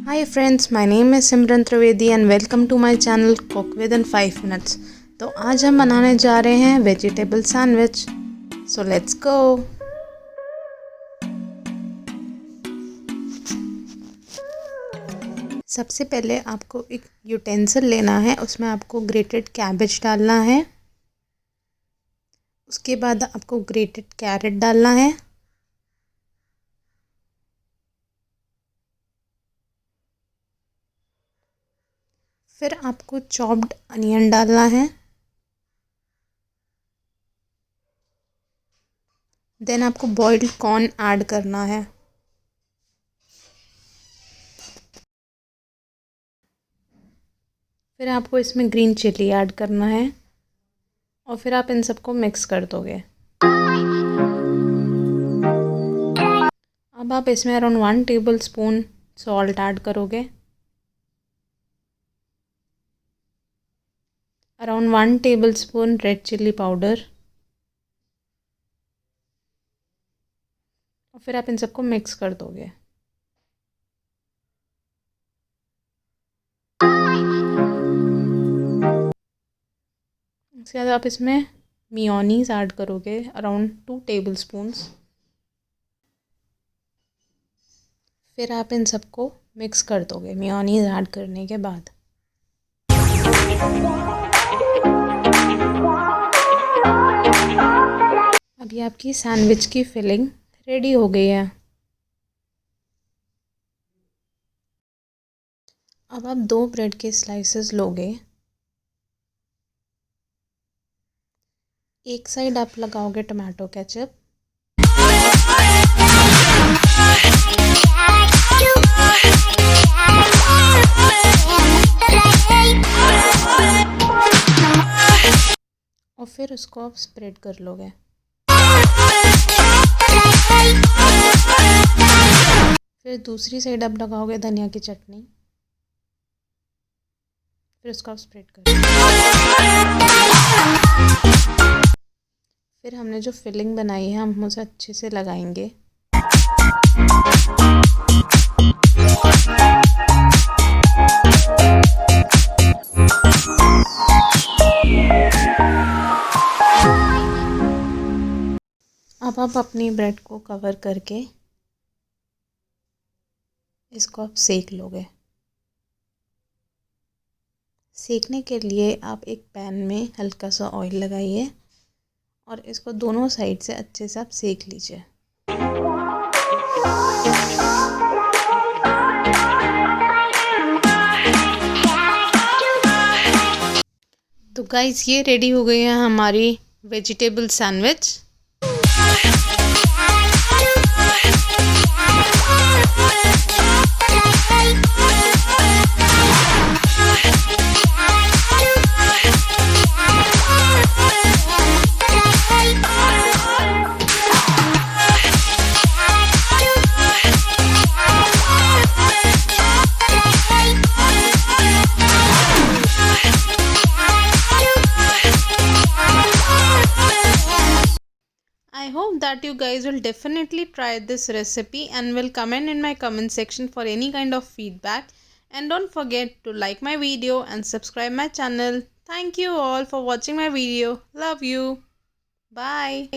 Hi friends, my name is Simran Trivedi and welcome to my channel Cook Within 5 Minutes। तो आज हम बनाने जा रहे हैं vegetable sandwich. So let's go. सबसे पहले आपको एक यूटेंसिल लेना है, उसमें आपको ग्रेटेड कैबेज डालना है। उसके बाद आपको ग्रेटेड कैरेट डालना है। फिर आपको चॉप्ड अनियन डालना है। देन आपको बॉइल्ड कॉर्न ऐड करना है। फिर आपको इसमें ग्रीन चिली ऐड करना है और फिर आप इन सबको मिक्स कर दोगे। अब आप इसमें around 1 tablespoon salt add करोगे, around 1 tablespoon red chilli powder और फिर आप इन सबको मिक्स कर दोगे। उसके बाद आप इसमें मेयोनीज ऐड करोगे, अराउंड 2 टेबल स्पून्स। फिर आप इन सबको मिक्स कर दोगे मेयोनीज ऐड करने के बाद। अभी आपकी सैंडविच की फिलिंग रेडी हो गई है। अब आप 2 ब्रेड के स्लाइसेस लोगे। एक साइड आप लगाओगे टमाटो केचप, और फिर उसको आप स्प्रेड कर लोगे। फिर दूसरी साइड आप लगाओगे धनिया की चटनी, फिर उसको आप स्प्रेड कर। फिर हमने जो फिलिंग बनाई है हम उसे अच्छे से लगाएंगे। अब आप अपनी ब्रेड को कवर करके इसको आप सेक लोगे। सेकने के लिए आप एक पैन में हल्का सा ऑयल लगाइए और इसको दोनों साइड से अच्छे से आप सेक लीजिए। तो गाइस, ये रेडी हो गई है हमारी vegetable sandwich. I hope that you guys will definitely try this recipe and will comment in my comment section for any kind of feedback. And don't forget to like my video and subscribe my channel. Thank you all for watching my video. Love you. Bye.